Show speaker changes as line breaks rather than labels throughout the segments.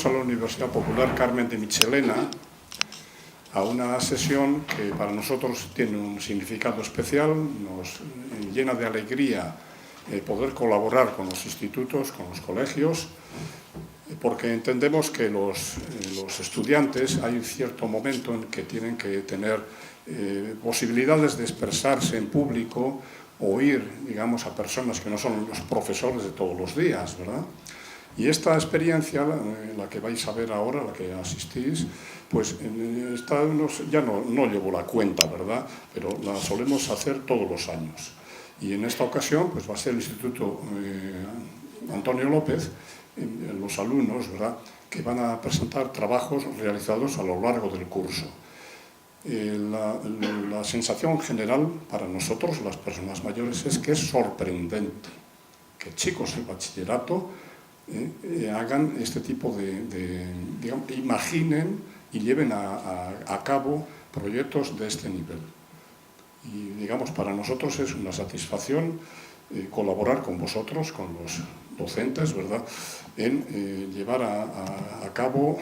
a la Universidad Popular Carmen de Michelena a una sesión que para nosotros tiene un significado especial, nos llena de alegría poder colaborar con los institutos, con los colegios, porque entendemos que los estudiantes hay un cierto momento en que tienen que tener posibilidades de expresarse en público, oír, digamos, a personas que no son los profesores de todos los días, ¿verdad? Y esta experiencia, la que vais a ver ahora, la que asistís, pues ya no llevo la cuenta, ¿verdad? Pero la solemos hacer todos los años. Y en esta ocasión pues va a ser el Instituto Antonio López, los alumnos, ¿verdad?, que van a presentar trabajos realizados a lo largo del curso. La sensación general para nosotros, las personas mayores, es que es sorprendente que chicos del bachillerato hagan este tipo digamos, imaginen y lleven a cabo proyectos de este nivel. Y, digamos, para nosotros es una satisfacción colaborar con vosotros, con los docentes, ¿verdad?, en llevar a cabo,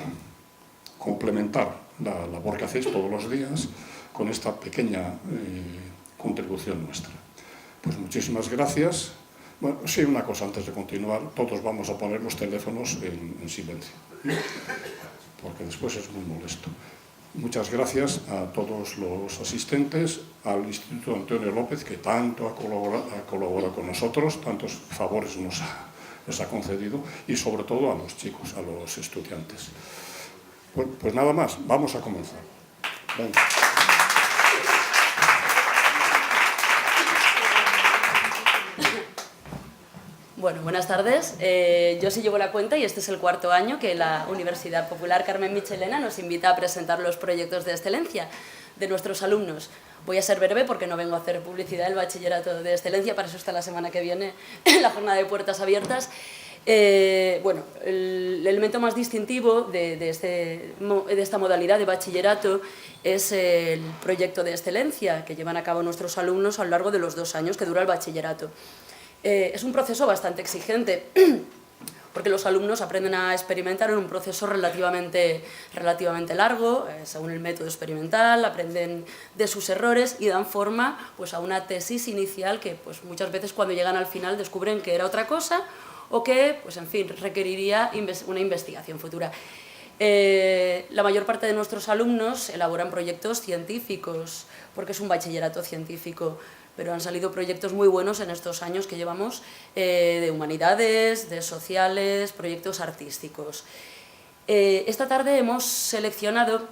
complementar la labor que hacéis todos los días con esta pequeña contribución nuestra. Pues muchísimas gracias. Bueno, sí, una cosa antes de continuar, todos vamos a poner los teléfonos en silencio, porque después es muy molesto. Muchas gracias a todos los asistentes, al Instituto Antonio López, que tanto ha colaborado con nosotros, tantos favores nos ha concedido, y sobre todo a los chicos, a los estudiantes. Pues nada más, vamos a comenzar. Venga.
Bueno, buenas tardes. Yo sí llevo la cuenta y este es el cuarto año que la Universidad Popular Carmen Michelena nos invita a presentar los proyectos de excelencia de nuestros alumnos. Voy a ser breve porque no vengo a hacer publicidad del bachillerato de excelencia, para eso está la semana que viene la jornada de puertas abiertas. Bueno, el elemento más distintivo de esta modalidad de bachillerato es el proyecto de excelencia que llevan a cabo nuestros alumnos a lo largo de los 2 años que dura el bachillerato. Es un proceso bastante exigente, porque los alumnos aprenden a experimentar en un proceso relativamente largo, según el método experimental, aprenden de sus errores y dan forma pues, a una tesis inicial que pues, muchas veces cuando llegan al final descubren que era otra cosa o que, pues, en fin, requeriría una investigación futura. La mayor parte de nuestros alumnos elaboran proyectos científicos, porque es un bachillerato científico, pero han salido proyectos muy buenos en estos años que llevamos de humanidades, de sociales, proyectos artísticos. Esta tarde hemos seleccionado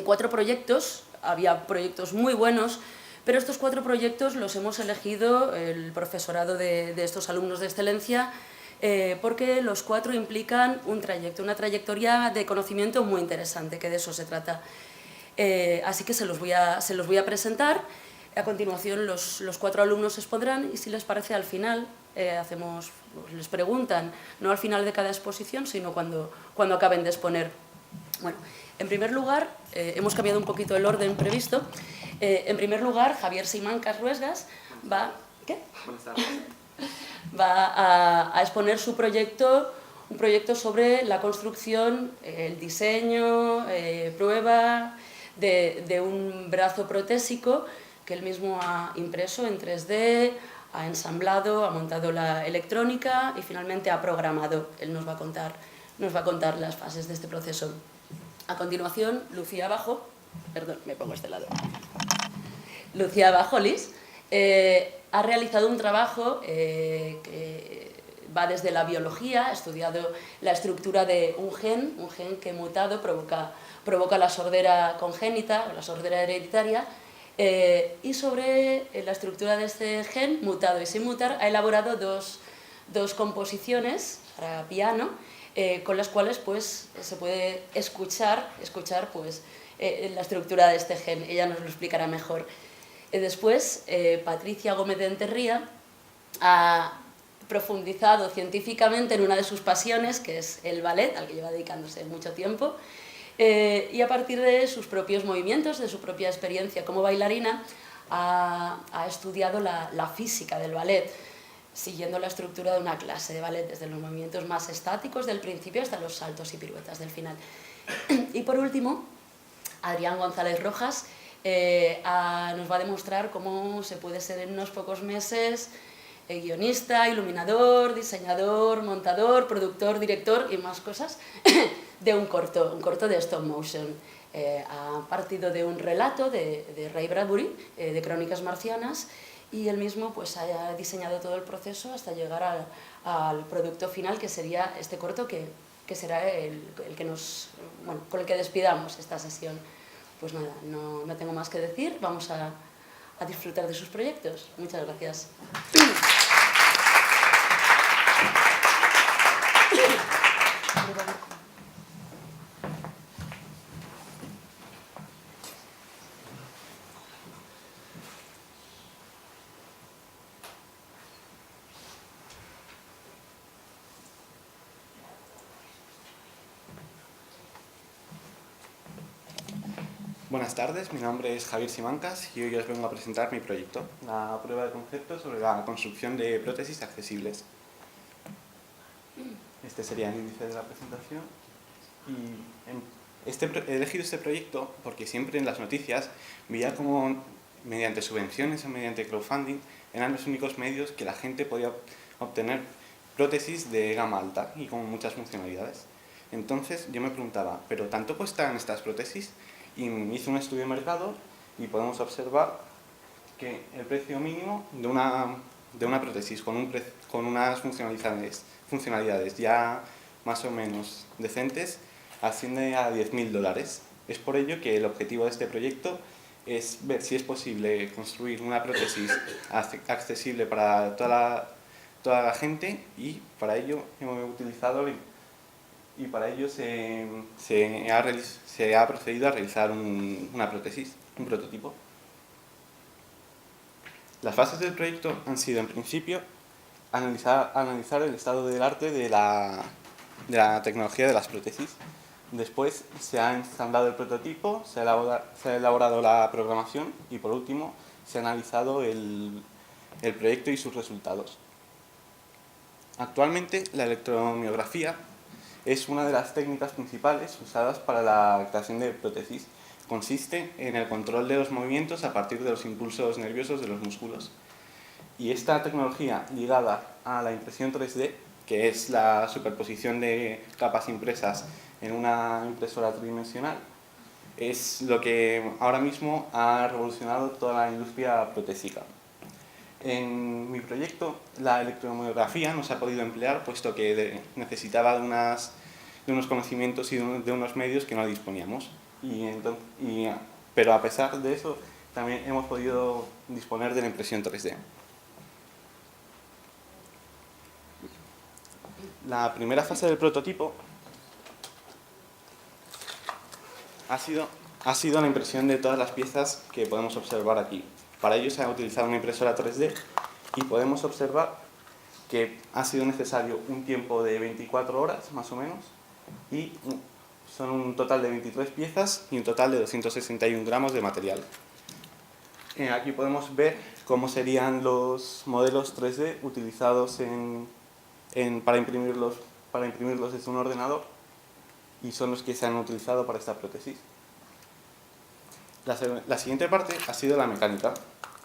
4 proyectos, había proyectos muy buenos, pero estos 4 proyectos los hemos elegido el profesorado de estos alumnos de excelencia porque los 4 implican una trayectoria de conocimiento muy interesante, que de eso se trata. Así que se los voy a presentar. A continuación los 4 alumnos se expondrán y si les parece al final les preguntan, no al final de cada exposición, sino cuando acaben de exponer. Bueno, en primer lugar, hemos cambiado un poquito el orden previsto. En primer lugar, Javier Simancas Ruesgas va a exponer su proyecto, un proyecto sobre la construcción, el diseño, prueba de un brazo protésico que él mismo ha impreso en 3D, ha ensamblado, ha montado la electrónica y finalmente ha programado. Él nos va a contar las fases de este proceso. A continuación, Lucía Bajolis ha realizado un trabajo que va desde la biología, ha estudiado la estructura de un gen que mutado provoca la sordera congénita, la sordera hereditaria, y sobre la estructura de este gen, mutado y sin mutar, ha elaborado dos composiciones para piano, con las cuales pues, se puede escuchar pues, la estructura de este gen. Ella nos lo explicará mejor. Después, Patricia Gómez de Enterría ha profundizado científicamente en una de sus pasiones, que es el ballet, al que lleva dedicándose mucho tiempo, y a partir de sus propios movimientos, de su propia experiencia como bailarina, ha estudiado la física del ballet. siguiendo la estructura de una clase de ballet, desde los movimientos más estáticos del principio hasta los saltos y piruetas del final. Y por último, Adrián González Rojas nos va a demostrar cómo se puede ser en unos pocos meses guionista, iluminador, diseñador, montador, productor, director y más cosas de un corto de stop motion. Ha partido de un relato de Ray Bradbury, de Crónicas Marcianas, y él mismo pues ha diseñado todo el proceso hasta llegar al producto final, que sería este corto que será el que con el que despidamos esta sesión. Pues nada, no tengo más que decir, vamos a disfrutar de sus proyectos. Muchas gracias.
Buenas tardes, mi nombre es Javier Simancas y hoy os vengo a presentar mi proyecto, la prueba de concepto sobre la construcción de prótesis accesibles. Este sería el índice de la presentación. Y he elegido este proyecto porque siempre en las noticias veía como mediante subvenciones o mediante crowdfunding eran los únicos medios que la gente podía obtener prótesis de gama alta y con muchas funcionalidades. Entonces yo me preguntaba, ¿pero tanto cuestan estas prótesis? Y hice un estudio de mercado y podemos observar que el precio mínimo de una prótesis con unas funcionalidades ya más o menos decentes asciende a $10.000. Es por ello que el objetivo de este proyecto es ver si es posible construir una prótesis accesible para toda la gente, y para ello hemos utilizado y para ello se ha procedido a realizar una prótesis, un prototipo. Las fases del proyecto han sido, en principio, analizar el estado del arte de la tecnología de las prótesis. Después se ha ensamblado el prototipo, se ha elaborado la programación y, por último, se ha analizado el proyecto y sus resultados. Actualmente, la electromiografía es una de las técnicas principales usadas para la creación de prótesis. Consiste en el control de los movimientos a partir de los impulsos nerviosos de los músculos. Y esta tecnología, ligada a la impresión 3D, que es la superposición de capas impresas en una impresora tridimensional, es lo que ahora mismo ha revolucionado toda la industria protésica. En mi proyecto, la electromiografía no se ha podido emplear puesto que necesitaba de unos conocimientos y de unos medios que no disponíamos. Pero a pesar de eso, también hemos podido disponer de la impresión 3D. La primera fase del prototipo ha sido la impresión de todas las piezas que podemos observar aquí. Para ello se ha utilizado una impresora 3D y podemos observar que ha sido necesario un tiempo de 24 horas, más o menos, y son un total de 23 piezas y un total de 261 gramos de material. Aquí podemos ver cómo serían los modelos 3D utilizados para imprimirlos desde un ordenador, y son los que se han utilizado para esta prótesis. La siguiente parte ha sido la mecánica,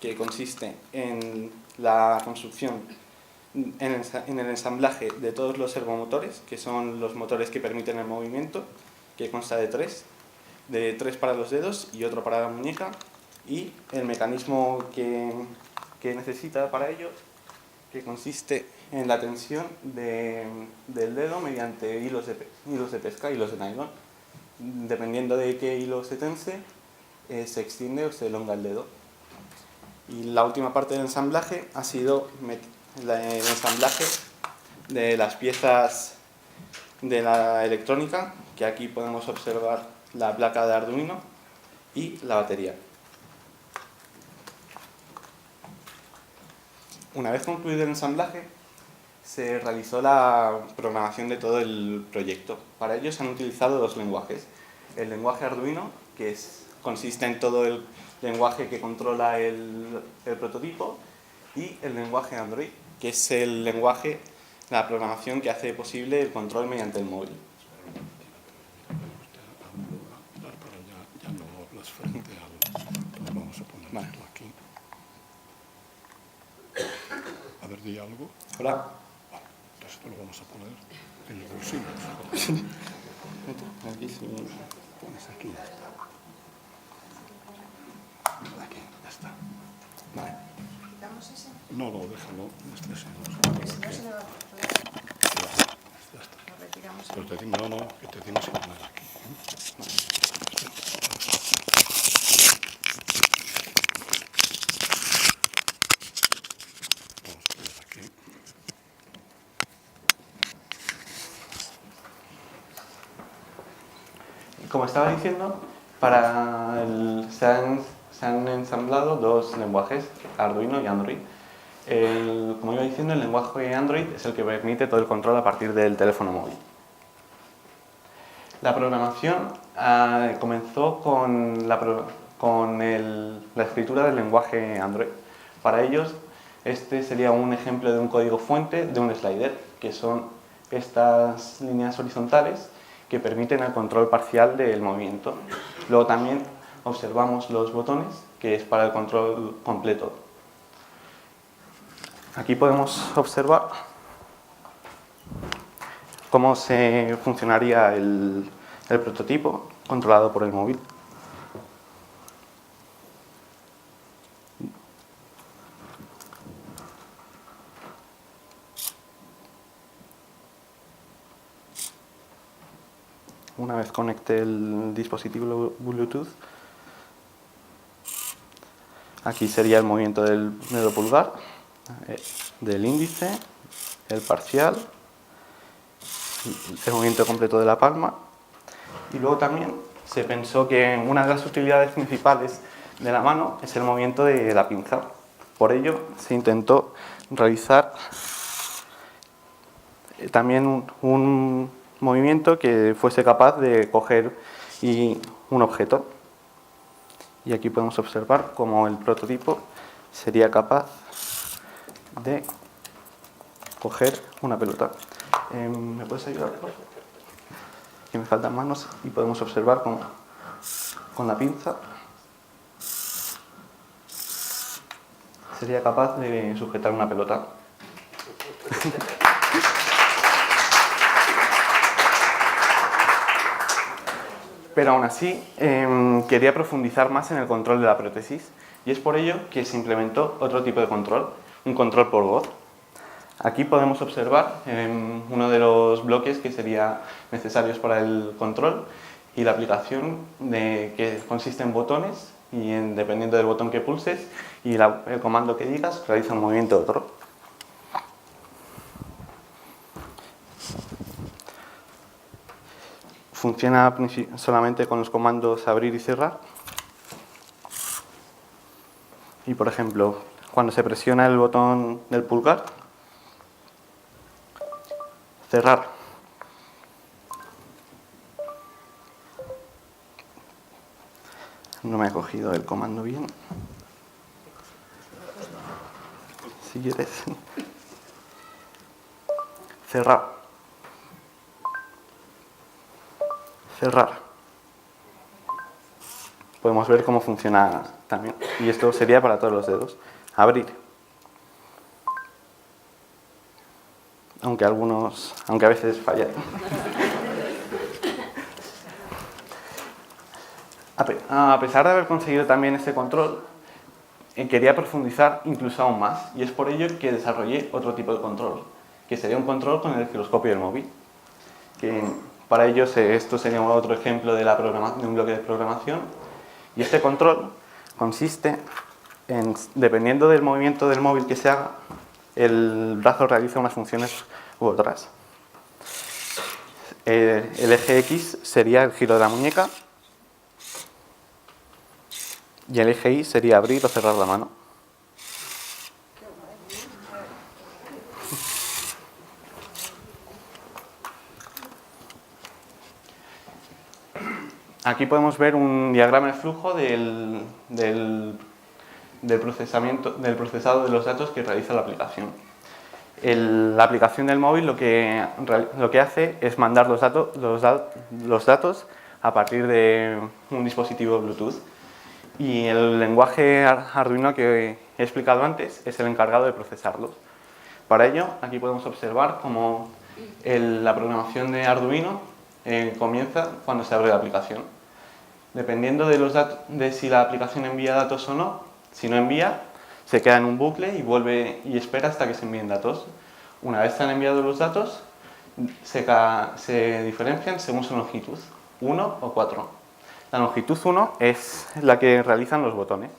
que consiste en la construcción, en el ensamblaje de todos los servomotores, que son los motores que permiten el movimiento, que consta de tres para los dedos y otro para la muñeca, y el mecanismo que necesita para ello, que consiste en la tensión del dedo mediante hilos de pesca, hilos de nylon. Dependiendo de qué hilo se tense, se extiende o se elonga el dedo. Y la última parte del ensamblaje ha sido el ensamblaje de las piezas de la electrónica, que aquí podemos observar la placa de Arduino y la batería. Una vez concluido el ensamblaje, se realizó la programación de todo el proyecto. Para ello se han utilizado dos lenguajes. El lenguaje Arduino, que consiste en todo el lenguaje que controla el prototipo, y el lenguaje Android, que es el lenguaje, la programación que hace posible el control mediante el móvil.
Ya no hablas frente al... Vamos a ponerlo aquí. A ver, di algo.
Hola.
Esto lo vamos a poner en el bolsillo.
Aquí sí.
Pones aquí, ya está. Aquí, ya está. Vale.
¿Quitamos ese?
No, déjalo. Este sí.
Ese no se le va a poner.
Ya está.
Lo retiramos.
Pero te digo, no, que te tienes que poner aquí. Vamos a poner aquí.
Como estaba diciendo, se han ensamblado dos lenguajes, Arduino y Android. Como iba diciendo, el lenguaje Android es el que permite todo el control a partir del teléfono móvil. La programación comenzó con la escritura del lenguaje Android. Para ellos, este sería un ejemplo de un código fuente de un slider, que son estas líneas horizontales que permiten el control parcial del movimiento. Luego también observamos los botones, que es para el control completo. Aquí podemos observar cómo funcionaría el prototipo controlado por el móvil. Una vez conecte el dispositivo Bluetooth, aquí sería el movimiento del dedo pulgar, del índice, el parcial, el movimiento completo de la palma. Y luego también se pensó que una de las utilidades principales de la mano es el movimiento de la pinza. Por ello se intentó realizar también un movimiento que fuese capaz de coger un objeto. Y aquí podemos observar cómo el prototipo sería capaz de coger una pelota. ¿Me puedes ayudar, por favor? Que me faltan manos y podemos observar cómo con la pinza sería capaz de sujetar una pelota. Pero aún así quería profundizar más en el control de la prótesis y es por ello que se implementó otro tipo de control, un control por voz. Aquí podemos observar uno de los bloques que serían necesarios para el control y la aplicación que consiste en botones y dependiendo del botón que pulses y el comando que digas realiza un movimiento u otro. Funciona solamente con los comandos abrir y cerrar. Y por ejemplo, cuando se presiona el botón del pulgar, cerrar. No me ha cogido el comando bien. Si quieres. Cerrar. Cerrar. Podemos ver cómo funciona también. Y esto sería para todos los dedos. Abrir. Aunque a veces fallan. A pesar de haber conseguido también este control, quería profundizar incluso aún más. Y es por ello que desarrollé otro tipo de control, que sería un control con el giroscopio del móvil. Para ellos esto sería otro ejemplo de un bloque de programación. Y este control consiste en, dependiendo del movimiento del móvil que se haga, el brazo realiza unas funciones u otras. El eje X sería el giro de la muñeca y el eje Y sería abrir o cerrar la mano. Aquí podemos ver un diagrama de flujo del procesado de los datos que realiza la aplicación. La aplicación del móvil lo que hace es mandar los datos a partir de un dispositivo Bluetooth. Y el lenguaje Arduino que he explicado antes es el encargado de procesarlos. Para ello, aquí podemos observar cómo la programación de Arduino comienza cuando se abre la aplicación. Dependiendo de si la aplicación envía datos o no, si no envía, se queda en un bucle y vuelve y espera hasta que se envíen datos. Una vez se han enviado los datos, se diferencian según su longitud, 1 o 4. La longitud 1 es la que realizan los botones.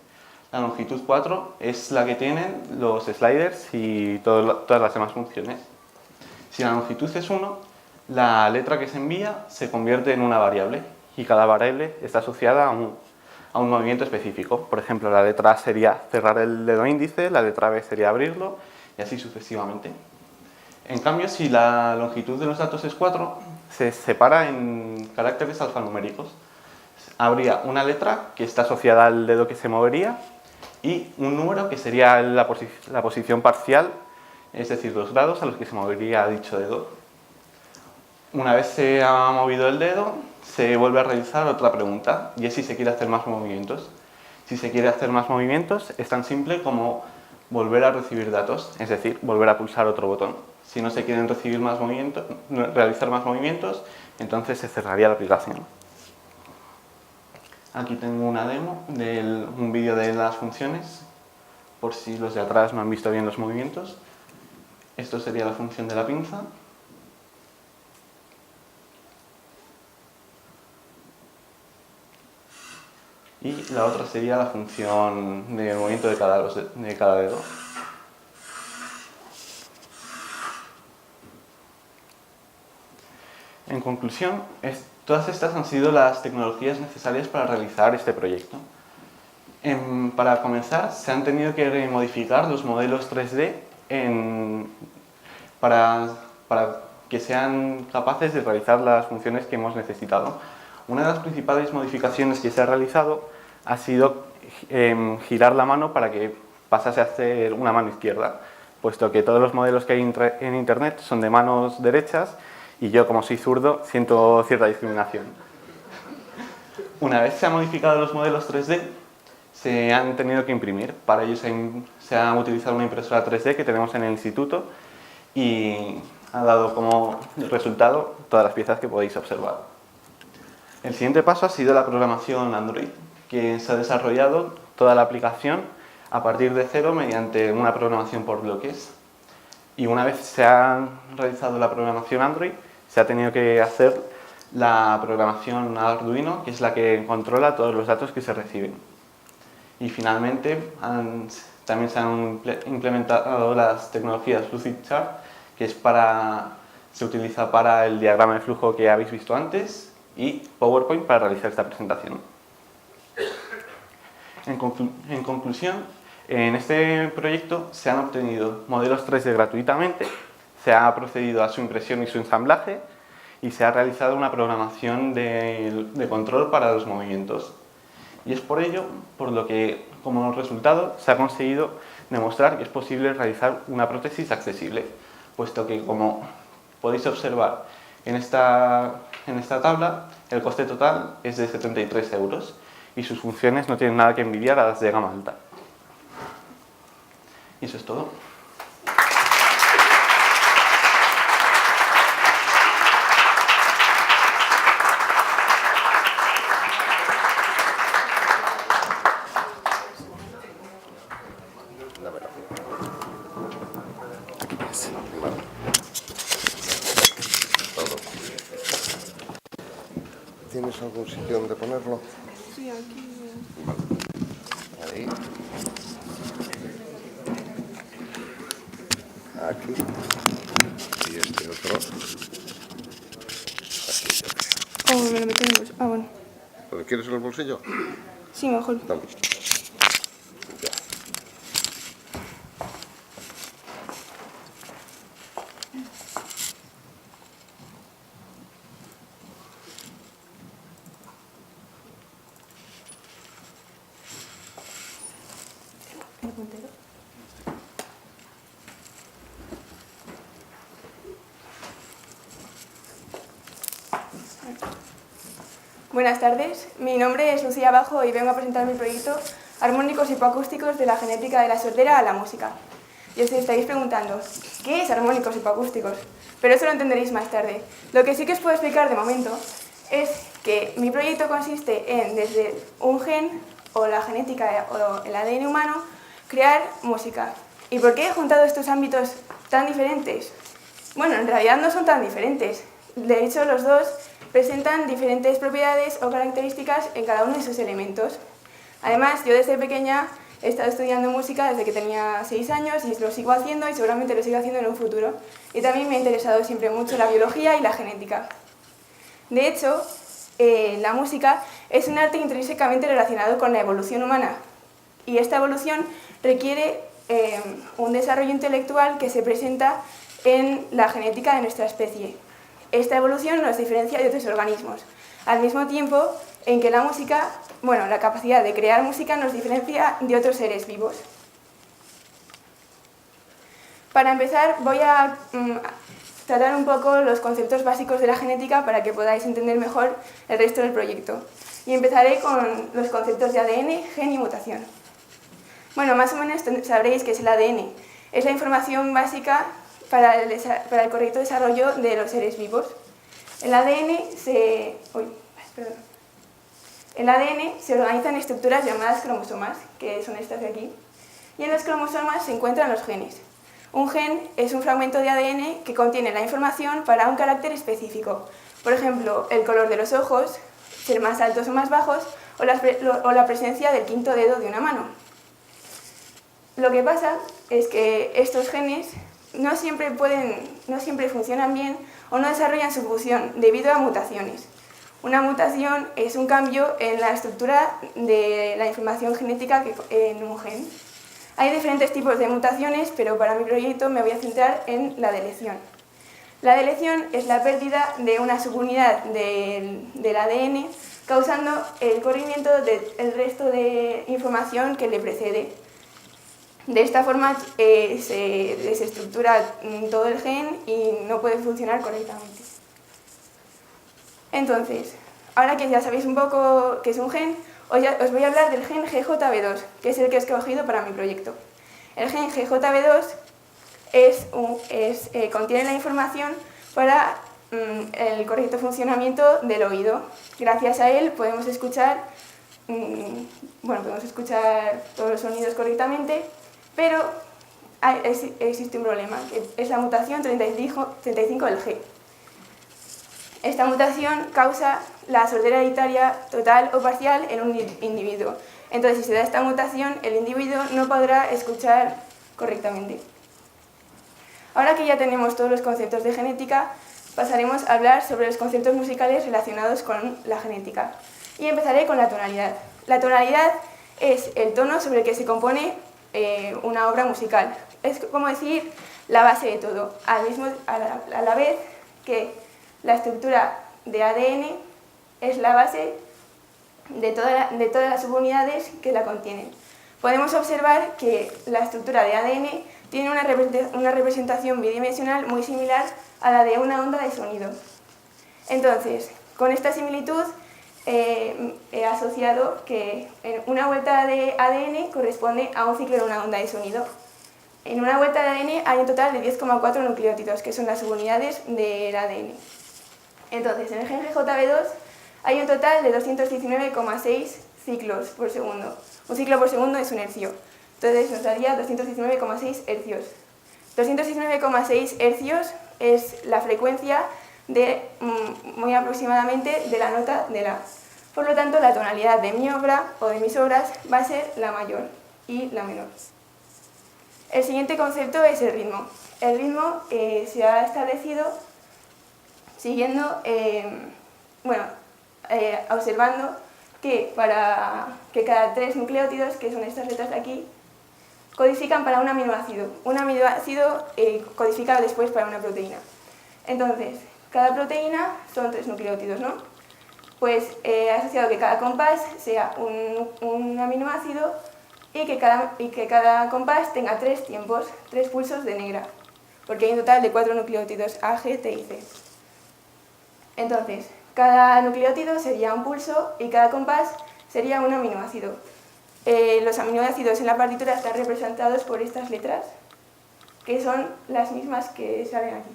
La longitud 4 es la que tienen los sliders y todas las demás funciones. Si la longitud es 1, la letra que se envía se convierte en una variable y cada variable está asociada a un movimiento específico. Por ejemplo, la letra A sería cerrar el dedo índice, la letra B sería abrirlo y así sucesivamente. En cambio, si la longitud de los datos es 4, se separa en caracteres alfanuméricos. Habría una letra que está asociada al dedo que se movería y un número que sería la posición parcial, es decir, los grados a los que se movería dicho dedo. Una vez se ha movido el dedo, se vuelve a realizar otra pregunta y es si se quiere hacer más movimientos. Si se quiere hacer más movimientos, es tan simple como volver a recibir datos, es decir, volver a pulsar otro botón. Si no se quieren realizar más movimientos, entonces se cerraría la aplicación. Aquí tengo una demo de un vídeo de las funciones, por si los de atrás no han visto bien los movimientos. Esto sería la función de la pinza. Y la otra sería la función de movimiento de cada dedo. En conclusión, todas estas han sido las tecnologías necesarias para realizar este proyecto. Para comenzar, se han tenido que modificar los modelos 3D para que sean capaces de realizar las funciones que hemos necesitado. Una de las principales modificaciones que se ha realizado ha sido girar la mano para que pasase a ser una mano izquierda, puesto que todos los modelos que hay en Internet son de manos derechas y yo, como soy zurdo, siento cierta discriminación. Una vez se han modificado los modelos 3D, se han tenido que imprimir. Para ello se ha utilizado una impresora 3D que tenemos en el instituto y ha dado como resultado todas las piezas que podéis observar. El siguiente paso ha sido la programación Android, que se ha desarrollado toda la aplicación a partir de cero mediante una programación por bloques. Y una vez se ha realizado la programación Android, se ha tenido que hacer la programación Arduino, que es la que controla todos los datos que se reciben. Y finalmente también se han implementado las tecnologías Lucidchart, que se utiliza para el diagrama de flujo que habéis visto antes, y PowerPoint para realizar esta presentación. En conclusión, en este proyecto se han obtenido modelos 3D gratuitamente, se ha procedido a su impresión y su ensamblaje y se ha realizado una programación de control para los movimientos. Y es por ello por lo que, como resultado, se ha conseguido demostrar que es posible realizar una prótesis accesible, puesto que, como podéis observar en esta tabla, el coste total es de 73 € y sus funciones no tienen nada que envidiar a las de gama alta. Y eso es todo.
¿Tienes algún sitio donde ponerlo?
Sí, aquí.
Vale. Ahí. Aquí. Y este otro. Aquí, yo creo.
Oh, me lo meto en el bolsillo. Ah, bueno.
¿Lo quieres en el bolsillo?
Sí, mejor.
Dame. Ya.
¿El puntero? Buenas tardes, mi nombre es Lucía Bajo y vengo a presentar mi proyecto Armónicos hipoacústicos de la genética de la sordera a la música. Y os estaréis preguntando, ¿qué es armónicos hipoacústicos? Pero eso lo entenderéis más tarde. Lo que sí que os puedo explicar de momento es que mi proyecto consiste en, desde un gen o la genética o el ADN humano, crear música. ¿Y por qué he juntado estos ámbitos tan diferentes? Bueno, en realidad no son tan diferentes. De hecho, los dos presentan diferentes propiedades o características en cada uno de sus elementos. Además, yo desde pequeña he estado estudiando música desde que tenía 6 años y lo sigo haciendo y seguramente lo sigo haciendo en un futuro. Y también me ha interesado siempre mucho la biología y la genética. De hecho, la música es un arte intrínsecamente relacionado con la evolución humana. Y esta evolución requiere un desarrollo intelectual que se presenta en la genética de nuestra especie. Esta evolución nos diferencia de otros organismos, al mismo tiempo en que la música, bueno, la capacidad de crear música nos diferencia de otros seres vivos. Para empezar, voy a tratar un poco los conceptos básicos de la genética para que podáis entender mejor el resto del proyecto. Y empezaré con los conceptos de ADN, gen y mutación. Bueno, más o menos sabréis qué es el ADN. Es la información básica para el correcto desarrollo de los seres vivos. El ADN se organiza en estructuras llamadas cromosomas, que son estas de aquí, y en los cromosomas se encuentran los genes. Un gen es un fragmento de ADN que contiene la información para un carácter específico, por ejemplo, el color de los ojos, ser más altos o más bajos, o la presencia del quinto dedo de una mano. Lo que pasa es que estos genes no siempre funcionan bien o no desarrollan su función debido a mutaciones. Una mutación es un cambio en la estructura de la información genética en un gen. Hay diferentes tipos de mutaciones, pero para mi proyecto me voy a centrar en la deleción. La deleción es la pérdida de una subunidad del ADN, causando el corrimiento del resto de información que le precede. De esta forma se desestructura todo el gen y no puede funcionar correctamente. Entonces, ahora que ya sabéis un poco qué es un gen, os voy a hablar del gen GJB2, que es el que he escogido para mi proyecto. El gen GJB2 contiene la información para el correcto funcionamiento del oído. Gracias a él podemos escuchar todos los sonidos correctamente, pero existe un problema, que es la mutación 35 del G. Esta mutación causa la sordera hereditaria total o parcial en un individuo. Entonces, si se da esta mutación, el individuo no podrá escuchar correctamente. Ahora que ya tenemos todos los conceptos de genética, pasaremos a hablar sobre los conceptos musicales relacionados con la genética. Y empezaré con la tonalidad. La tonalidad es el tono sobre el que se compone una obra musical. Es como decir la base de todo, a la vez que la estructura de ADN es la base de todas las subunidades que la contienen. Podemos observar que la estructura de ADN tiene una representación bidimensional muy similar a la de una onda de sonido. Entonces, con esta similitud he asociado que una vuelta de ADN corresponde a un ciclo de una onda de sonido. En una vuelta de ADN hay un total de 10,4 nucleótidos, que son las subunidades del ADN. Entonces, en el gen GJB2 hay un total de 219,6 ciclos por segundo. Un ciclo por segundo es un hercio. Entonces nos daría 219,6 hercios. 219,6 hercios es la frecuencia muy aproximadamente de la nota de la. Por lo tanto, la tonalidad de mi obra o de mis obras va a ser la mayor y la menor. El siguiente concepto es el ritmo. El ritmo se ha establecido siguiendo, observando que cada 3 nucleótidos, que son estas letras de aquí, codifican para un aminoácido. Un aminoácido codifica después para una proteína. Entonces, cada proteína son 3 nucleótidos, ¿no? Pues he asociado que cada compás sea un aminoácido y que cada compás tenga 3 tiempos, 3 pulsos de negra, porque hay un total de 4 nucleótidos A, G, T y C. Entonces, Cada nucleótido sería un pulso y cada compás sería un aminoácido. Los aminoácidos en la partitura están representados por estas letras, que son las mismas que salen aquí.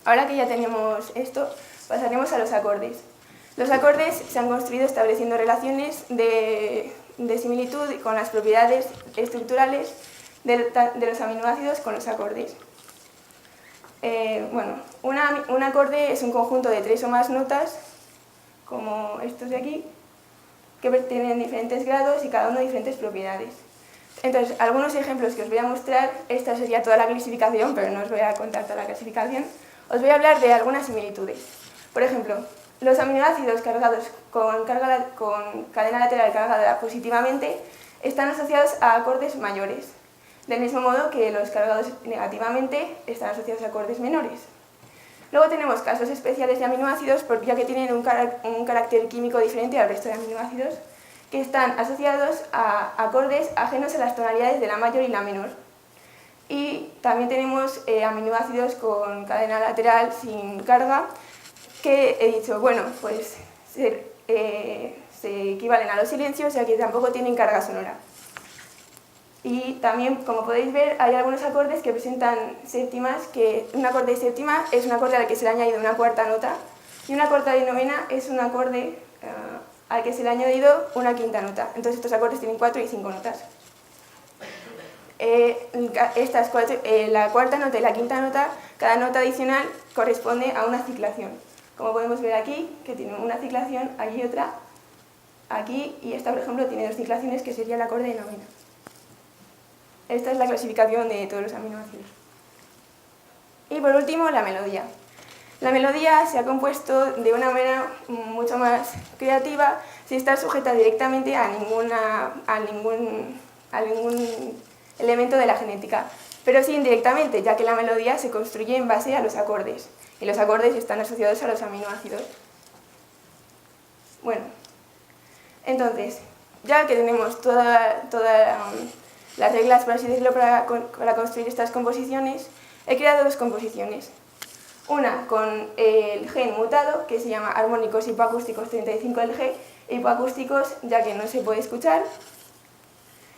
Ahora que ya tenemos esto, pasaremos a los acordes. Los acordes se han construido estableciendo relaciones de similitud con las propiedades estructurales de los aminoácidos con los acordes. Un acorde es un conjunto de 3 o más notas, como estos de aquí, que tienen diferentes grados y cada uno diferentes propiedades. Entonces, algunos ejemplos que os voy a mostrar, esta sería toda la clasificación, pero no os voy a contar toda la clasificación. Os voy a hablar de algunas similitudes. Por ejemplo, los aminoácidos cargados con cadena lateral cargada positivamente están asociados a acordes mayores, del mismo modo que los cargados negativamente están asociados a acordes menores. Luego tenemos casos especiales de aminoácidos, ya que tienen un carácter químico diferente al resto de aminoácidos, que están asociados a acordes ajenos a las tonalidades de la mayor y la menor. Y también tenemos aminoácidos con cadena lateral sin carga, que he dicho, bueno, pues se equivalen a los silencios, ya que tampoco tienen carga sonora. Y también, como podéis ver, hay algunos acordes que presentan séptimas, que un acorde de séptima es un acorde al que se le ha añadido una cuarta nota, y un acorde de novena es un acorde al que se le ha añadido una quinta nota. Entonces estos acordes tienen 4 y 5 notas. La cuarta nota y la quinta nota, cada nota adicional corresponde a una ciclación. Como podemos ver aquí, que tiene una ciclación, aquí otra, aquí, y esta, por ejemplo, tiene 2 ciclaciones, que sería el acorde de novena. Esta es la clasificación de todos los aminoácidos. Y por último, la melodía. La melodía se ha compuesto de una manera mucho más creativa sin estar sujeta directamente a ningún elemento de la genética, pero sí indirectamente, ya que la melodía se construye en base a los acordes, y los acordes están asociados a los aminoácidos. Bueno, entonces, ya que tenemos todas las reglas, por así decirlo, para construir estas composiciones, he creado 2 composiciones. Una con el gen mutado, que se llama armónicos hipoacústicos 35 LG, hipoacústicos ya que no se puede escuchar,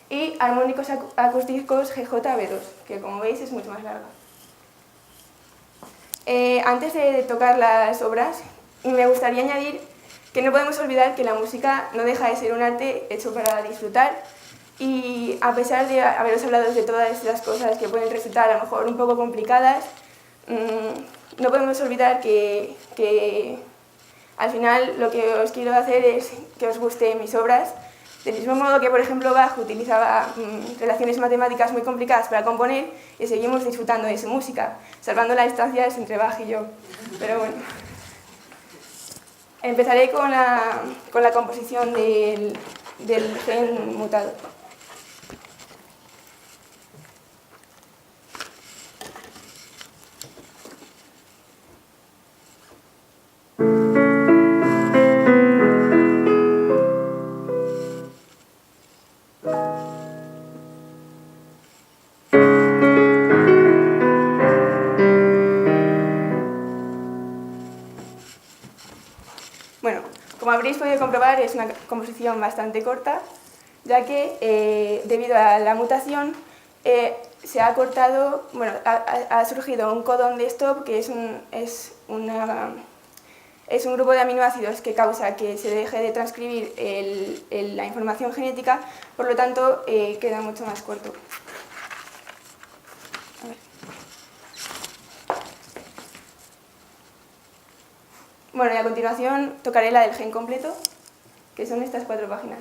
y armónicos acústicos GJB2, que como veis es mucho más larga. Antes de tocar las obras, me gustaría añadir que no podemos olvidar que la música no deja de ser un arte hecho para disfrutar, y a pesar de haberos hablado de todas estas cosas que pueden resultar a lo mejor un poco complicadas, no podemos olvidar que al final lo que os quiero hacer es que os gusten mis obras, del mismo modo que, por ejemplo, Bach utilizaba relaciones matemáticas muy complicadas para componer, y seguimos disfrutando de su música, salvando las distancias entre Bach y yo. Pero bueno, empezaré con la composición del gen mutado. Bueno, como habréis podido comprobar, es una composición bastante corta, ya que debido a la mutación se ha cortado, bueno, ha surgido un codón de stop, que es un grupo de aminoácidos que causa que se deje de transcribir la información genética, por lo tanto queda mucho más corto. A ver. Bueno, y a continuación tocaré la del gen completo, que son estas 4 páginas.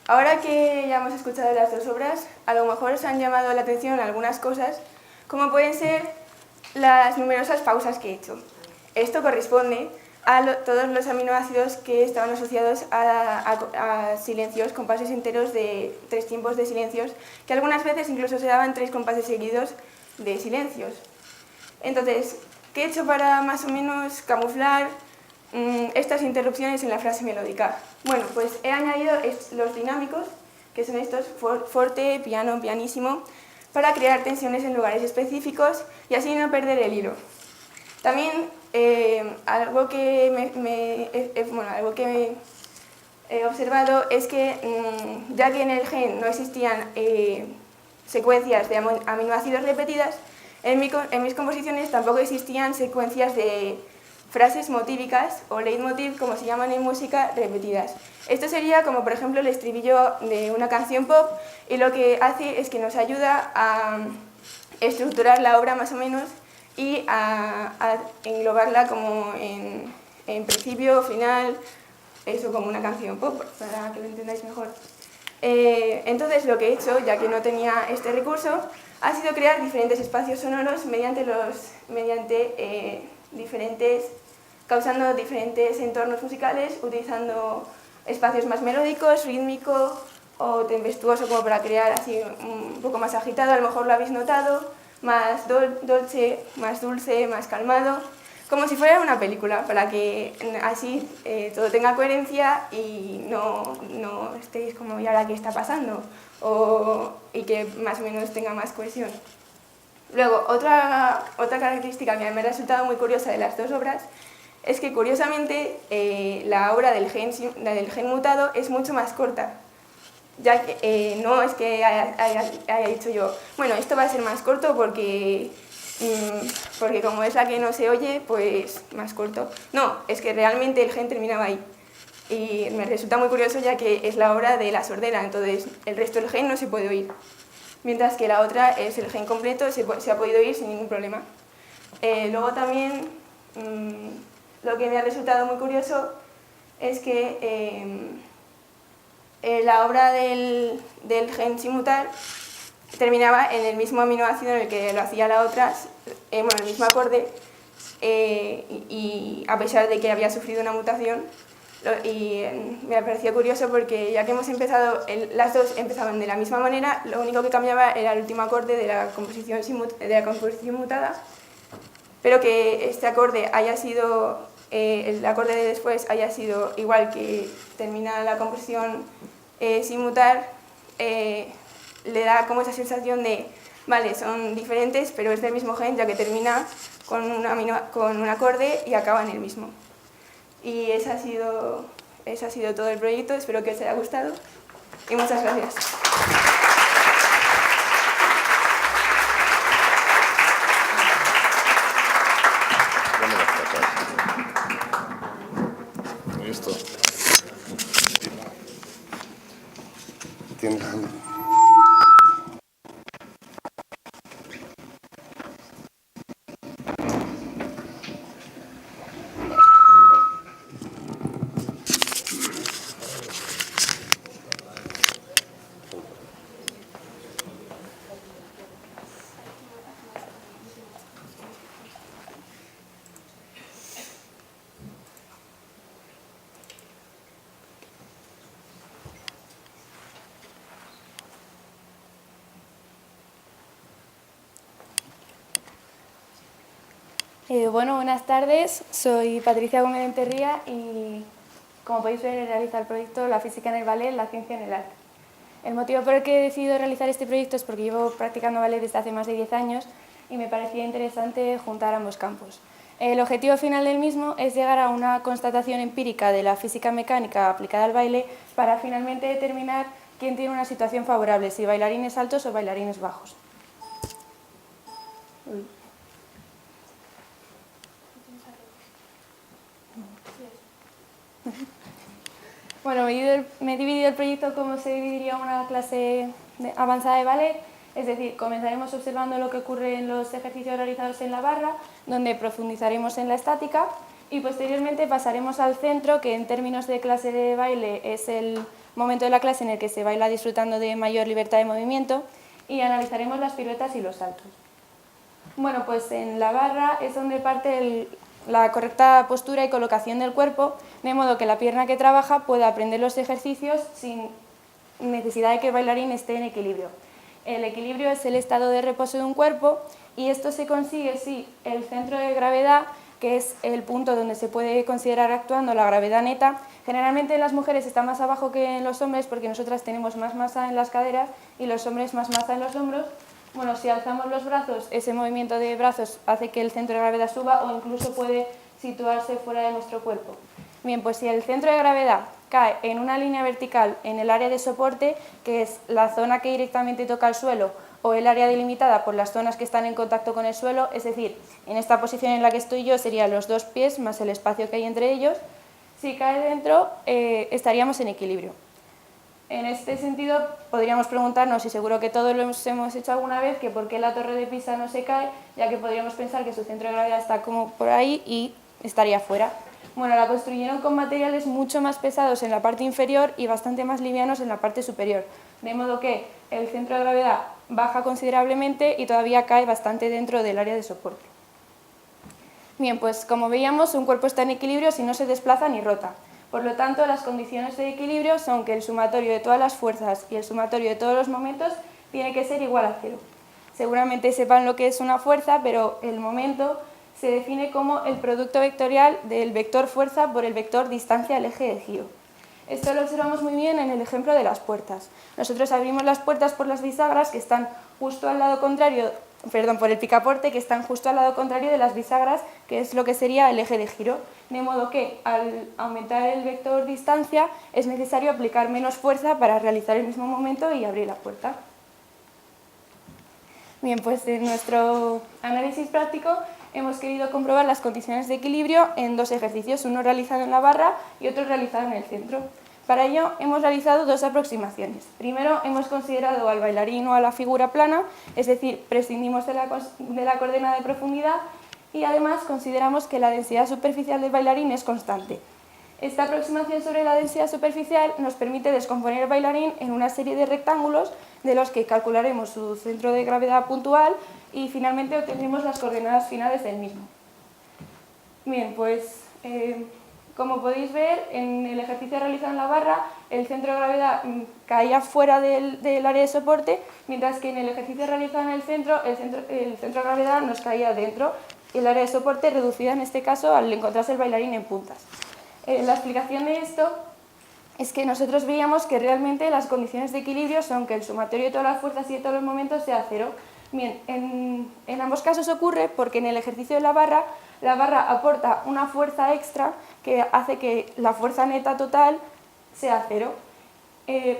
Ahora que ya hemos escuchado las dos obras, a lo mejor os han llamado la atención algunas cosas, como pueden ser las numerosas pausas que he hecho. Esto corresponde a todos los aminoácidos que estaban asociados a silencios, compases enteros de 3 tiempos de silencios, que algunas veces incluso se daban 3 compases seguidos de silencios. Entonces, ¿qué he hecho para más o menos camuflar estas interrupciones en la frase melódica? Bueno, pues he añadido los dinámicos, que son estos, forte, piano, pianísimo, para crear tensiones en lugares específicos y así no perder el hilo. También algo que he observado es que, ya que en el gen no existían secuencias de aminoácidos repetidas, en mis composiciones tampoco existían secuencias de frases motívicas o leitmotiv, como se llaman en música, repetidas. Esto sería como, por ejemplo, el estribillo de una canción pop, y lo que hace es que nos ayuda a estructurar la obra más o menos y a englobarla como en principio, final, eso como una canción pop, para que lo entendáis mejor. Entonces lo que he hecho, ya que no tenía este recurso, ha sido crear diferentes espacios sonoros causando diferentes entornos musicales, utilizando espacios más melódicos, rítmico o tempestuoso, como para crear así un poco más agitado, a lo mejor lo habéis notado, más dolce, más dulce, más calmado, como si fuera una película, para que así todo tenga coherencia y no estéis como, ¿y ahora qué está pasando? Y que más o menos tenga más cohesión. Luego, otra característica que me ha resultado muy curiosa de las dos obras es que, curiosamente, la obra del gen mutado es mucho más corta, ya que no es que haya dicho yo, bueno, esto va a ser más corto porque como es la que no se oye, pues más corto. No, es que realmente el gen terminaba ahí. Y me resulta muy curioso, ya que es la obra de la sordera, entonces el resto del gen no se puede oír. Mientras que la otra es el gen completo, se ha podido oír sin ningún problema. Luego también, lo que me ha resultado muy curioso es que la obra del gen sin mutar terminaba en el mismo aminoácido en el que lo hacía la otra, el mismo acorde, y a pesar de que había sufrido una mutación. Y me ha parecido curioso porque, ya que hemos empezado, las dos empezaban de la misma manera, lo único que cambiaba era el último acorde de la composición mutada, pero que este acorde haya sido, el acorde de después haya sido igual que termina la composición sin mutar, le da como esa sensación de, vale, son diferentes, pero es del mismo gen, ya que termina con un acorde y acaba en el mismo. Y ese ha sido todo el proyecto, espero que os haya gustado y muchas gracias.
Dame las patas. Listo. Tienes hambre.
Bueno, buenas tardes, soy Patricia Gómez de Enterría y, como podéis ver, he realizado el proyecto La física en el ballet, la ciencia en el arte. El motivo por el que he decidido realizar este proyecto es porque llevo practicando ballet desde hace más de 10 años y me parecía interesante juntar ambos campos. El objetivo final del mismo es llegar a una constatación empírica de la física mecánica aplicada al baile para finalmente determinar quién tiene una situación favorable, si bailarines altos o bailarines bajos. Bueno, me he dividido el proyecto como se dividiría una clase avanzada de ballet, es decir, comenzaremos observando lo que ocurre en los ejercicios realizados en la barra, donde profundizaremos en la estática, Y posteriormente pasaremos al centro, que en términos de clase de baile es el momento de la clase en el que se baila disfrutando de mayor libertad de movimiento, y analizaremos las piruetas y los saltos. Bueno, pues en la barra es donde parte la correcta postura y colocación del cuerpo, de modo que la pierna que trabaja pueda aprender los ejercicios sin necesidad de que el bailarín esté en equilibrio. El equilibrio es el estado de reposo de un cuerpo, y esto se consigue si el centro de gravedad, que es el punto donde se puede considerar actuando la gravedad neta, generalmente en las mujeres está más abajo que en los hombres porque nosotras tenemos más masa en las caderas y los hombres más masa en los hombros. Bueno, si alzamos los brazos, ese movimiento de brazos hace que el centro de gravedad suba o incluso puede situarse fuera de nuestro cuerpo. Bien, pues si el centro de gravedad cae en una línea vertical en el área de soporte, que es la zona que directamente toca el suelo, o el área delimitada por las zonas que están en contacto con el suelo, es decir, en esta posición en la que estoy yo serían los dos pies más el espacio que hay entre ellos. Si cae dentro, estaríamos en equilibrio. En este sentido, podríamos preguntarnos, y seguro que todos lo hemos hecho alguna vez, que por qué la torre de Pisa no se cae, ya que podríamos pensar que su centro de gravedad está como por ahí y estaría fuera. Bueno, la construyeron con materiales mucho más pesados en la parte inferior y bastante más livianos en la parte superior, de modo que el centro de gravedad baja considerablemente y todavía cae bastante dentro del área de soporte. Bien, pues como veíamos, un cuerpo está en equilibrio si no se desplaza ni rota. Por lo tanto, las condiciones de equilibrio son que el sumatorio de todas las fuerzas y el sumatorio de todos los momentos tiene que ser igual a 0. Seguramente sepan lo que es una fuerza, pero el momento se define como el producto vectorial del vector fuerza por el vector distancia del eje de giro. Esto lo observamos muy bien en el ejemplo de las puertas. Nosotros abrimos las puertas por las bisagras que están justo al lado contrario, por el picaporte, que están justo al lado contrario de las bisagras, que es lo que sería el eje de giro. De modo que al aumentar el vector distancia es necesario aplicar menos fuerza para realizar el mismo momento y abrir la puerta. Bien, pues en nuestro análisis práctico hemos querido comprobar las condiciones de equilibrio en dos ejercicios, uno realizado en la barra y otro realizado en el centro. Para ello hemos realizado dos aproximaciones. Primero hemos considerado al bailarín o a la figura plana, es decir, prescindimos de la coordenada de profundidad y además consideramos que la densidad superficial del bailarín es constante. Esta aproximación sobre la densidad superficial nos permite descomponer el bailarín en una serie de rectángulos de los que calcularemos su centro de gravedad puntual y finalmente obtendremos las coordenadas finales del mismo. Bien, pues como podéis ver, en el ejercicio realizado en la barra, el centro de gravedad caía fuera del área de soporte, mientras que en el ejercicio realizado en el centro, el centro de gravedad nos caía dentro, y el área de soporte reducida en este caso al encontrarse el bailarín en puntas. La explicación de esto es que nosotros veíamos que realmente las condiciones de equilibrio son que el sumatorio de todas las fuerzas y de todos los momentos sea 0. Bien, en ambos casos ocurre porque en el ejercicio de la barra aporta una fuerza extra que hace que la fuerza neta total sea 0.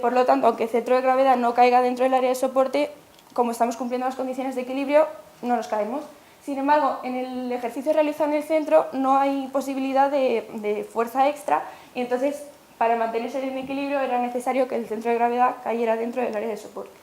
Por lo tanto, aunque el centro de gravedad no caiga dentro del área de soporte, como estamos cumpliendo las condiciones de equilibrio, no nos caemos. Sin embargo, en el ejercicio realizado en el centro no hay posibilidad de fuerza extra y entonces para mantenerse en equilibrio era necesario que el centro de gravedad cayera dentro del área de soporte.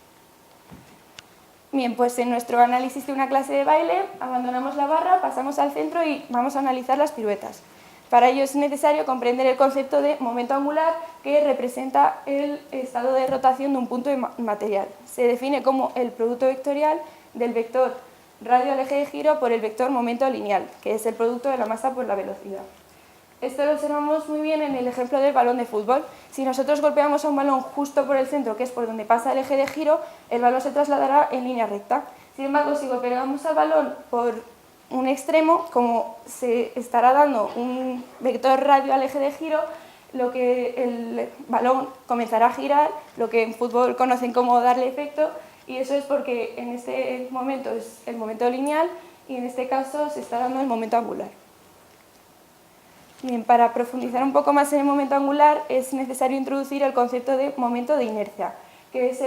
Bien, pues en nuestro análisis de una clase de baile abandonamos la barra, pasamos al centro y vamos a analizar las piruetas. Para ello es necesario comprender el concepto de momento angular que representa el estado de rotación de un punto de material. Se define como el producto vectorial del vector radio al eje de giro por el vector momento lineal, que es el producto de la masa por la velocidad. Esto lo observamos muy bien en el ejemplo del balón de fútbol. Si nosotros golpeamos a un balón justo por el centro, que es por donde pasa el eje de giro, el balón se trasladará en línea recta. Sin embargo, si golpeamos al balón por un extremo, como se estará dando un vector radio al eje de giro, lo que el balón comenzará a girar, lo que en fútbol conocen como darle efecto, y eso es porque en este momento es el momento lineal y en este caso se está dando el momento angular. Bien, para profundizar un poco más en el momento angular es necesario introducir el concepto de momento de inercia, que es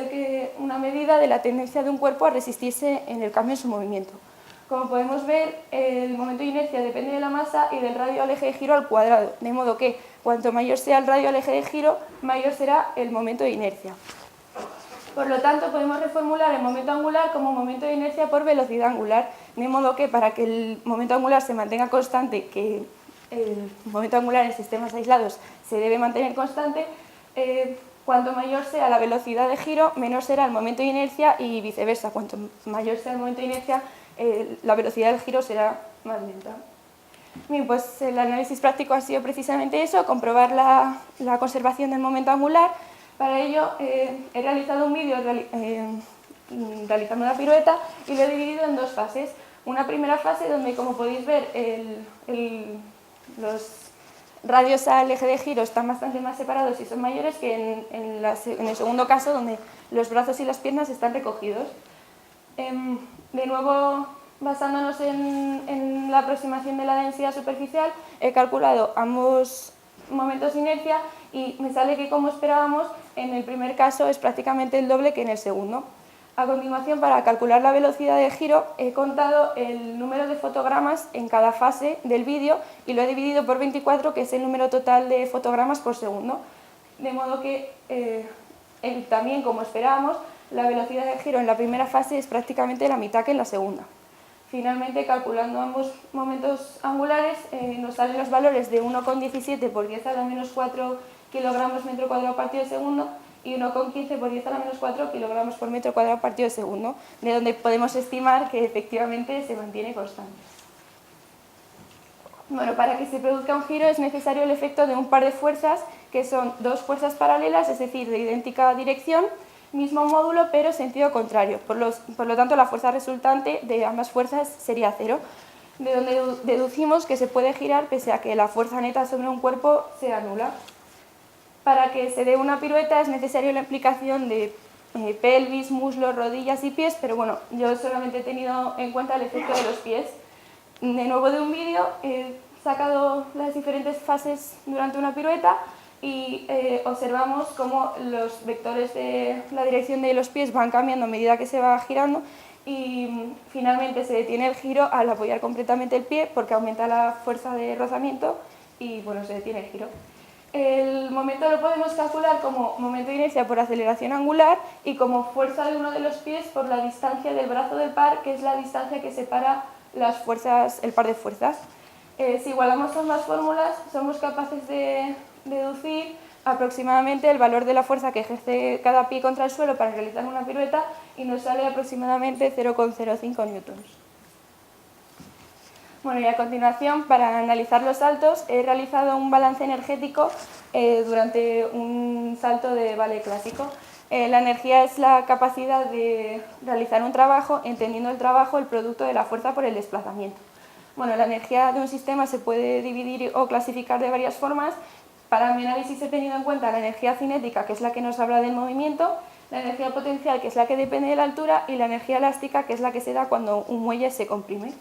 una medida de la tendencia de un cuerpo a resistirse en el cambio en su movimiento. Como podemos ver, el momento de inercia depende de la masa y del radio al eje de giro al cuadrado, de modo que cuanto mayor sea el radio al eje de giro, mayor será el momento de inercia. Por lo tanto, podemos reformular el momento angular como momento de inercia por velocidad angular, de modo que para que el momento angular se mantenga constante, que el momento angular en sistemas aislados se debe mantener constante, cuanto mayor sea la velocidad de giro, menor será el momento de inercia y viceversa. Cuanto mayor sea el momento de inercia, la velocidad del giro será más lenta. Bien, pues el análisis práctico ha sido precisamente eso, comprobar la conservación del momento angular. Para ello he realizado un vídeo realizando una pirueta y lo he dividido en dos fases. Una primera fase donde, como podéis ver, los radios al eje de giro están bastante más separados y son mayores que en el segundo caso, donde los brazos y las piernas están recogidos. De nuevo, basándonos en la aproximación de la densidad superficial, he calculado ambos momentos de inercia y me sale que, como esperábamos, en el primer caso es prácticamente el doble que en el segundo. A continuación, para calcular la velocidad de giro, he contado el número de fotogramas en cada fase del vídeo y lo he dividido por 24, que es el número total de fotogramas por segundo. De modo que, también, como esperábamos, la velocidad de giro en la primera fase es prácticamente la mitad que en la segunda. Finalmente, calculando ambos momentos angulares, nos salen los valores de 1,17 por 10 a la menos 4 kilogramos metro cuadrado partido de segundo y 1,15 por 10 a la menos 4 kilogramos por metro cuadrado partido de segundo, de donde podemos estimar que efectivamente se mantiene constante. Bueno, para que se produzca un giro es necesario el efecto de un par de fuerzas, que son dos fuerzas paralelas, es decir, de idéntica dirección, mismo módulo, pero sentido contrario. Por lo tanto, la fuerza resultante de ambas fuerzas sería cero, de donde deducimos que se puede girar pese a que la fuerza neta sobre un cuerpo sea nula. Para que se dé una pirueta es necesario la implicación de pelvis, muslos, rodillas y pies, pero bueno, yo solamente he tenido en cuenta el efecto de los pies. De nuevo, de un vídeo he sacado las diferentes fases durante una pirueta y observamos cómo los vectores de la dirección de los pies van cambiando a medida que se va girando y finalmente se detiene el giro al apoyar completamente el pie porque aumenta la fuerza de rozamiento y bueno, se detiene el giro. El momento lo podemos calcular como momento de inercia por aceleración angular y como fuerza de uno de los pies por la distancia del brazo del par, que es la distancia que separa el par de fuerzas. Si igualamos ambas fórmulas, somos capaces de deducir aproximadamente el valor de la fuerza que ejerce cada pie contra el suelo para realizar una pirueta y nos sale aproximadamente 0,05 newtons. Bueno, y a continuación, para analizar los saltos, he realizado un balance energético durante un salto de ballet clásico. La energía es la capacidad de realizar un trabajo, entendiendo el trabajo el producto de la fuerza por el desplazamiento. Bueno, la energía de un sistema se puede dividir o clasificar de varias formas. Para mi análisis he tenido en cuenta la energía cinética, que es la que nos habla del movimiento, la energía potencial, que es la que depende de la altura, y la energía elástica, que es la que se da cuando un muelle se comprime.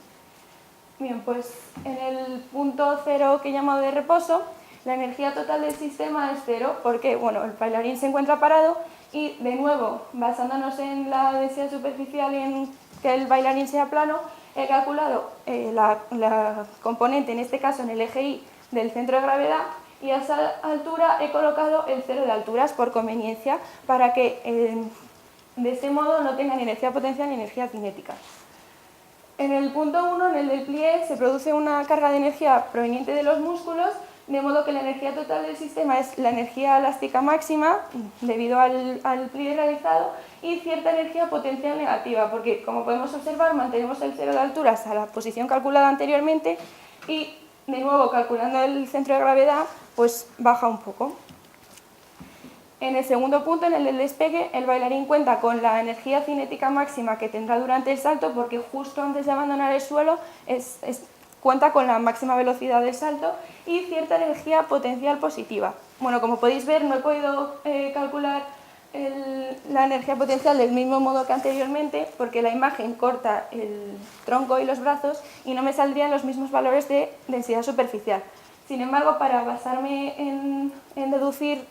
Bien, pues en el punto cero que he llamado de reposo, la energía total del sistema es cero, porque bueno, el bailarín se encuentra parado y, de nuevo, basándonos en la densidad superficial y en que el bailarín sea plano, he calculado la componente, en este caso en el eje Y, del centro de gravedad, y a esa altura he colocado el cero de alturas por conveniencia para que de este modo no tenga ni energía potencial ni energía cinética. En el punto 1, en el del plié, se produce una carga de energía proveniente de los músculos, de modo que la energía total del sistema es la energía elástica máxima debido al plié realizado y cierta energía potencial negativa, porque, como podemos observar, mantenemos el cero de alturas a la posición calculada anteriormente y, de nuevo, calculando el centro de gravedad, pues baja un poco. En el segundo punto, en el del despegue, el bailarín cuenta con la energía cinética máxima que tendrá durante el salto, porque justo antes de abandonar el suelo cuenta con la máxima velocidad del salto y cierta energía potencial positiva. Bueno, como podéis ver, no he podido calcular la energía potencial del mismo modo que anteriormente, porque la imagen corta el tronco y los brazos y no me saldrían los mismos valores de densidad superficial. Sin embargo, para basarme en deducir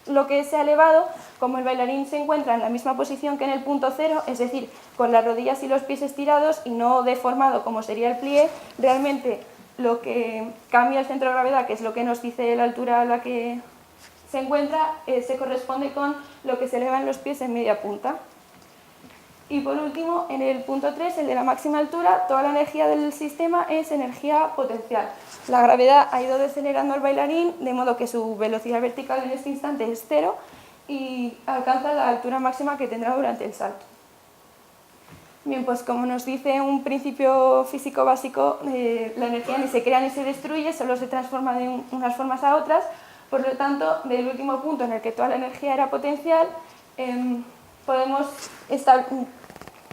lo que se ha elevado, como el bailarín se encuentra en la misma posición que en el punto cero, es decir, con las rodillas y los pies estirados y no deformado como sería el plié, realmente lo que cambia el centro de gravedad, que es lo que nos dice la altura a la que se encuentra, se corresponde con lo que se eleva en los pies en media punta. Y por último, en el punto 3, el de la máxima altura, toda la energía del sistema es energía potencial. La gravedad ha ido decelerando al bailarín, de modo que su velocidad vertical en este instante es 0 y alcanza la altura máxima que tendrá durante el salto. Bien, pues como nos dice un principio físico básico, la energía ni se crea ni se destruye, solo se transforma de unas formas a otras. Por lo tanto, del último punto en el que toda la energía era potencial, podemos estar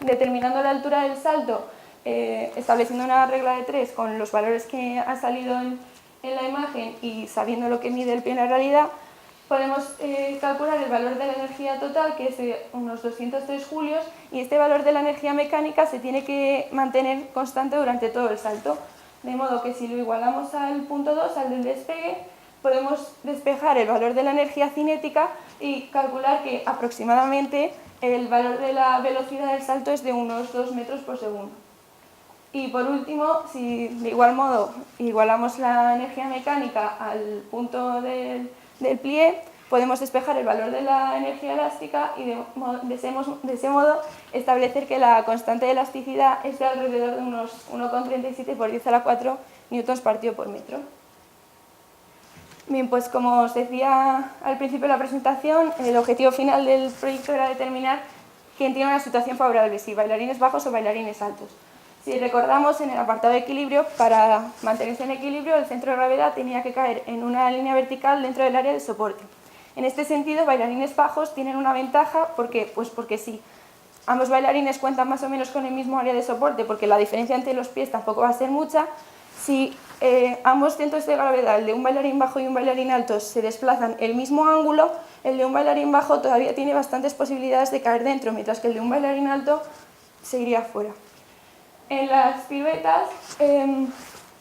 determinando la altura del salto, estableciendo una regla de 3 con los valores que han salido en la imagen y sabiendo lo que mide el pie en la realidad, podemos calcular el valor de la energía total, que es de unos 203 julios, y este valor de la energía mecánica se tiene que mantener constante durante todo el salto. De modo que si lo igualamos al punto 2, al del despegue, podemos despejar el valor de la energía cinética y calcular que aproximadamente el valor de la velocidad del salto es de unos 2 metros por segundo. Y por último, si de igual modo igualamos la energía mecánica al punto del plié, podemos despejar el valor de la energía elástica y de ese modo establecer que la constante de elasticidad es de alrededor de unos 1,37 por 10 a la 4 newtons partido por metro. Bien, pues como os decía al principio de la presentación, el objetivo final del proyecto era determinar quién tiene una situación favorable, si bailarines bajos o bailarines altos. Si recordamos, en el apartado de equilibrio, para mantenerse en equilibrio, el centro de gravedad tenía que caer en una línea vertical dentro del área de soporte. En este sentido, bailarines bajos tienen una ventaja, porque sí. Ambos bailarines cuentan más o menos con el mismo área de soporte, porque la diferencia entre los pies tampoco va a ser mucha. Si ambos centros de gravedad, el de un bailarín bajo y un bailarín alto, se desplazan el mismo ángulo, el de un bailarín bajo todavía tiene bastantes posibilidades de caer dentro, mientras que el de un bailarín alto se iría fuera. En las piruetas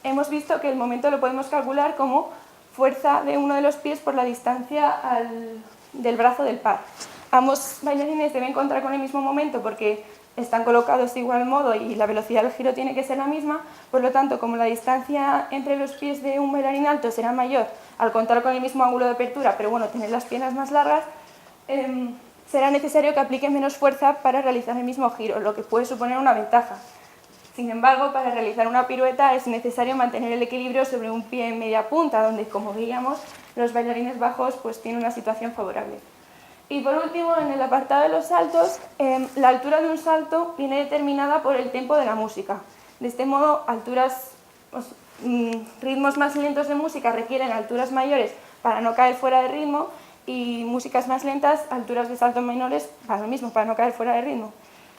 hemos visto que el momento lo podemos calcular como fuerza de uno de los pies por la distancia del brazo del par. Ambos bailarines deben contar con el mismo momento porque están colocados de igual modo y la velocidad del giro tiene que ser la misma. Por lo tanto, como la distancia entre los pies de un bailarín alto será mayor al contar con el mismo ángulo de apertura, pero bueno, tener las piernas más largas, será necesario que apliquen menos fuerza para realizar el mismo giro, lo que puede suponer una ventaja. Sin embargo, para realizar una pirueta es necesario mantener el equilibrio sobre un pie en media punta, donde, como veíamos, los bailarines bajos pues, tienen una situación favorable. Y por último, en el apartado de los saltos, la altura de un salto viene determinada por el tempo de la música. De este modo, ritmos más lentos de música requieren alturas mayores para no caer fuera de ritmo y músicas más lentas, alturas de salto menores para lo mismo, para no caer fuera de ritmo.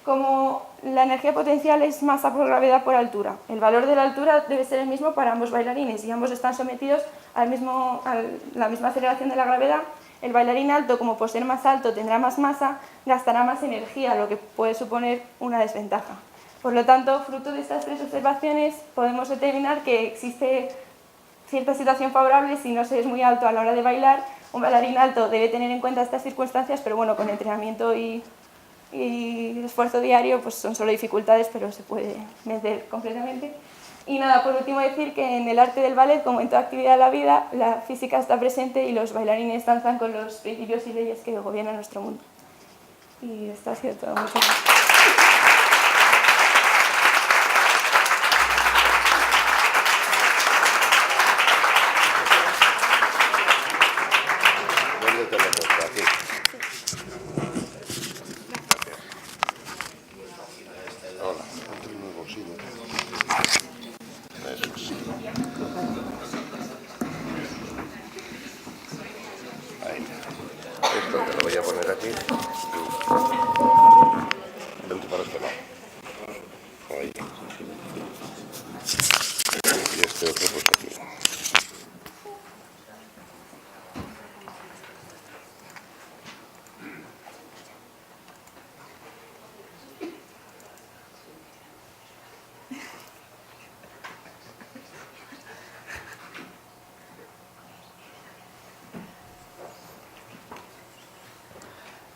Como la energía potencial es masa por gravedad por altura, el valor de la altura debe ser el mismo para ambos bailarines y ambos están sometidos a la misma aceleración de la gravedad. El bailarín alto, como por ser más alto tendrá más masa, gastará más energía, lo que puede suponer una desventaja. Por lo tanto, fruto de estas tres observaciones, podemos determinar que existe cierta situación favorable si no se es muy alto a la hora de bailar. Un bailarín alto debe tener en cuenta estas circunstancias, pero bueno, con entrenamiento y esfuerzo diario pues son solo dificultades, pero se puede vencer completamente. Y nada, por último decir que en el arte del ballet, como en toda actividad de la vida, la física está presente y los bailarines danzan con los principios y leyes que gobiernan nuestro mundo. Y esto ha sido todo. Muchas gracias.
Esto te lo voy a poner aquí. Vente para este lado. Ahí. Y este otro pues aquí.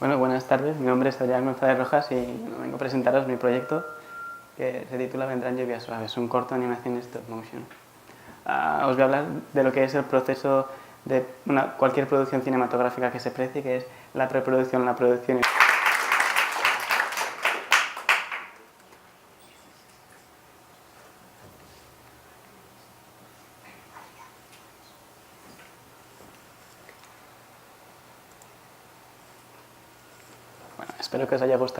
Bueno, buenas tardes. Mi nombre es Adrián González Rojas y vengo a presentaros mi proyecto que se titula Vendrán lluvias suaves, un corto de animación stop motion. Os voy a hablar de lo que es el proceso de cualquier producción cinematográfica que se precie, que es la preproducción, la producción. Espero que os haya gustado.